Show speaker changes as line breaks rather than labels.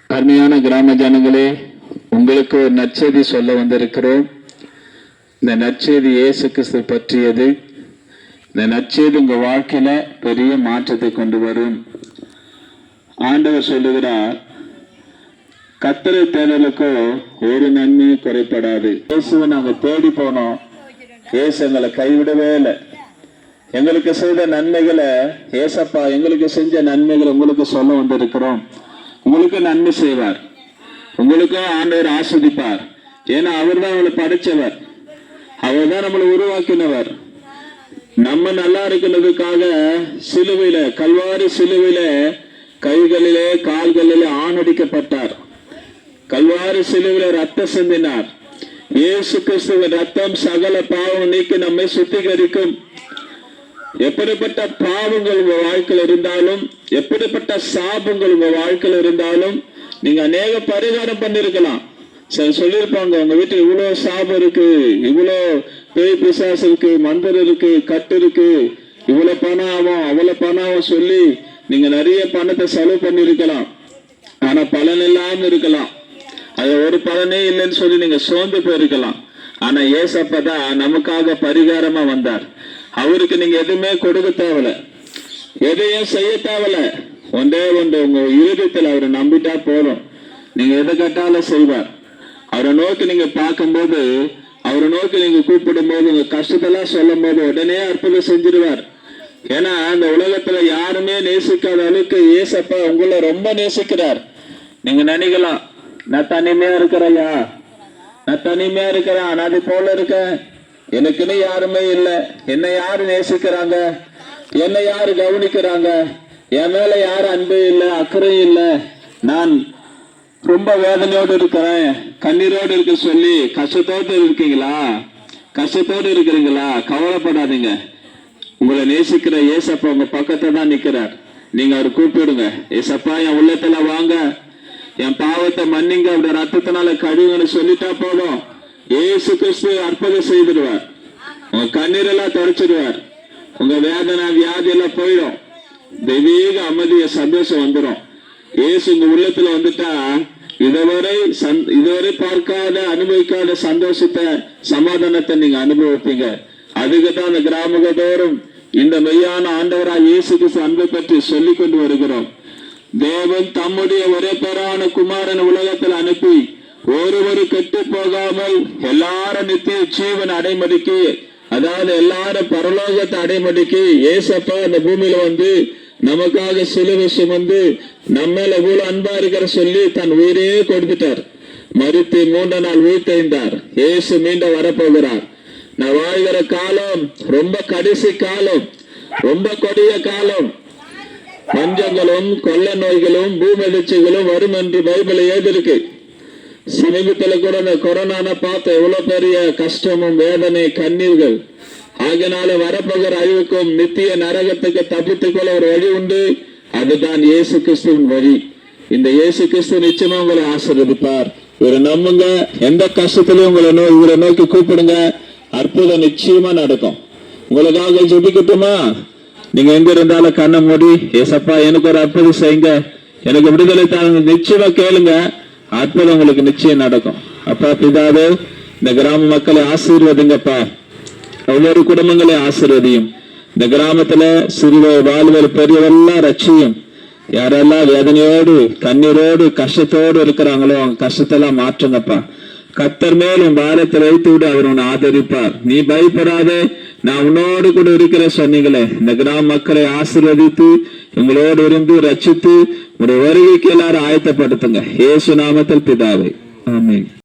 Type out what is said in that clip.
அருமையான கிராம ஜனங்களே, உங்களுக்கு ஒரு நற்செய்தி சொல்ல வந்திருக்கிறோம். இந்த நற்செய்தி இயேசு கிறிஸ்து பற்றியது. இந்த நற்செய்தி உங்க வாழ்க்கையில பெரிய மாற்றத்தை கொண்டு வரும். ஆண்டவர் சொல்லுகிறார், கர்த்தரை தேடலுக்கோ ஒரு நன்மையும் குறைபடாது. இயேசுவை நாங்க தேடி போனோம், இயேசு எங்களை கைவிடவே இல்லை. எங்களுக்கு செய்த நன்மைகளை ஏசப்பா எங்களுக்கு செஞ்ச நன்மைகளை உங்களுக்கு சொல்ல வந்திருக்கிறோம். உங்களுக்கு நன்மை செய்வார், உங்களுக்கும் ஆண்டவர் ஆஸ்வதிப்பார். ஏன்னா அவர் தான் அவளை படைச்சவர், அவர் தான் நம்மளை உருவாக்கினவர். நம்ம நல்லா இருக்கிறதுக்காக சிலுவையில, கல்வாரி சிலுவையில கைகளிலே கால்களிலே ஆணடிக்கப்பட்டார். கல்வாரி சிலுவையில ரத்தம் சிந்தினார். இயேசு கிறிஸ்துவின் ரத்தம் சகல பாவம் நீக்கி நம்மை சுத்திகரிக்கும். எப்படிப்பட்ட பாவங்கள் உங்க வாழ்க்கையில் இருந்தாலும், எப்படிப்பட்ட சாபங்கள் உங்க வாழ்க்கையில் இருந்தாலும், நீங்க அநேக பரிகாரம் பண்ணிருக்கலாம். சொல்லியிருப்பாங்க, உங்க வீட்டுல இவ்வளவு சாபம் இருக்கு, இவ்வளவு பேய் பிசாசு இருக்கு, மந்திரம் இருக்கு, கட்டு இருக்கு, இவ்வளவு பணம் ஆகும், அவ்வளவு பணம் ஆகும் சொல்லி நீங்க நிறைய பணத்தை செலவு பண்ணிருக்கலாம். ஆனா பலன் இல்லாம இருக்கலாம். அது ஒரு பலனே இல்லைன்னு சொல்லி நீங்க சோர்ந்து போயிருக்கலாம். ஆனா ஏசப்பதான் நமக்காக பரிகாரமா வந்தார். அவருக்கு நீங்க எதுவுமே கொடுக்க தேவையில்ல, எதையும் செய்ய தேவையில்ல. ஒன்றே ஒன்று, உங்க இருதயத்தில் அவரை நம்பிட்டா போதும். நீங்க எதை கேட்டாலும் செய்வார். அவரை நோக்கி நீங்க பார்க்கும்போது, அவரை நோக்கி நீங்க கூப்பிடும் போது, உங்க கஷ்டத்தெல்லாம் சொல்லும் போது உடனே அற்புதம் செஞ்சிருவார். ஏன்னா அந்த உலகத்துல யாருமே நேசிக்காத அளவுக்கு ஏசப்பா உங்களை ரொம்ப நேசிக்கிறார். நீங்க நினைக்கலாம், நான் தனிமையா இருக்கிறையா, நான் தனிமையா இருக்கிறேன், அனாதை போல இருக்கேன், எனக்குன்னு யாருமே இல்லை, என்னை யாரு நேசிக்கிறாங்க, என்னை யாரு கவனிக்கிறாங்க, என் மேல யாரு அன்பு இல்லை, அக்கறை இல்லை, நான் ரொம்ப வேதனையோடு இருக்கிறேன், கண்ணீரோடு இருக்க சொல்லி கஷ்டத்தோடு இருக்கீங்களா? கஷ்டத்தோடு இருக்கிறீங்களா? கவலைப்படாதீங்க. உங்களை நேசிக்கிற ஏசப்பா உங்க பக்கத்தை தான் நிக்கிறார். நீங்க அவர் கூப்பிடுங்க, ஏசப்பா என் உள்ளத்துல வாங்க, என் பாவத்தை மன்னிங்க, அப்படி ரத்தத்தினால கழுவுங்கன்னு சொல்லிட்டா போதும். ஏசு கிறிஸ்து அற்புதம் செய்திருவார். உங்க கண்ணீரெல்லாம் தொடச்சிடுவார். உங்க வேதனை வியாதி எல்லாம் போயிடும். தெய்வீக அமைதிய சந்தோஷம் வந்துடும். ஏசு உங்க உள்ளத்துல வந்துட்டா இதுவரை பார்க்காத, அனுபவிக்காத சந்தோஷத்தை, சமாதானத்தை நீங்க அனுபவிப்பீங்க. அதுக்குதான் அந்த கிராமத்தோறும் இந்த மெய்யான ஆண்டவராய் இயேசு கிறிஸ்து அன்பை பற்றி சொல்லி கொண்டு வருகிறோம். தேவன் தம்முடைய ஒரே பேரான குமாரன் உலகத்தில் அனுப்பி ஒருவரு கெட்டு போகாமல் எல்லாரும் நித்திய ஜீவன் அடைமடிக்கு, அதாவது எல்லாரும் பரலோகத்தை அடைமடிக்கு ஏசப்பா அந்த பூமியில வந்து நமக்காக சிலுவை சுமந்து நம்மள இவ்வளவு அன்பா இருக்கிற சொல்லி தன் உயிரையே கொடுத்துட்டார். மரித்து 3 நாள் உயிர்த்தெழுந்தார். இயேசு மீண்டும் வரப்போகிறார். நான் வாழ்கிற காலம் ரொம்ப கடைசி காலம், ரொம்ப கொடிய காலம். பஞ்சங்களும் கொள்ள நோய்களும் பூமிதிர்ச்சிகளும் வரும் என்று பைபிள் எழுதிருக்கு. சமீபத்துல கூட இந்த கொரோனா பார்த்த எவ்வளவு பெரிய கஷ்டமும் வேதனை கண்ணீர்கள். ஆகினால வரப்போகிற அழிவுக்கும் நித்திய நரகத்துக்கு தப்பித்துக்கொள்ள ஒரு வழி உண்டு. அதுதான் இயேசு கிறிஸ்துவின் வழி. இந்த இயேசு கிறிஸ்து நிச்சயமா உங்களை ஆசீர்வதிப்பார். இவரை நம்புங்க. எந்த கஷ்டத்திலையும் இவரை நோக்கி கூப்பிடுங்க, அற்புதம் நிச்சயமா நடக்கும். உங்களுக்காக ஜெபிக்கட்டுமா? நீங்க எங்க இருந்தாலும் கண்ணை மூடி, ஏசப்பா எனக்கு ஒரு அற்புதம் செய்யுங்க, எனக்கு விடுதலை தாங்க, நிச்சயமா கேளுங்க, அற்புதம் உங்களுக்கு நிச்சயம் நடக்கும். அப்பா பிதாவே, இந்த கிராம மக்களை ஆசீர்வதிங்கப்பா, ஒவ்வொரு குடும்பங்களையும் ஆசீர்வதியும். இந்த கிராமத்துல சிறுவர் வாழ்வர் பெரியவரெல்லாம் ரட்சியும். யாரெல்லாம் வேதனையோடு கண்ணீரோடு கஷ்டத்தோடு இருக்கிறாங்களோ அவங்க கஷ்டத்தெல்லாம் மாற்றுங்கப்பா. கர்த்தர் மேலும் பாரத்தை வைத்து விட அவர் உன்னை ஆதரிப்பார். நீ பயப்படாதே, நான் உன்னோடு கூட இருக்கிற சொன்னீங்களே. இந்த கிராம மக்களை ஆசீர்வதித்து உங்களோடு இருந்து ரட்சித்து உங்களுடைய வருகைக்கு எல்லாரும் ஆயத்தப்படுத்துங்க. இயேசு நாமத்தில் பிதாவே, ஆமென்.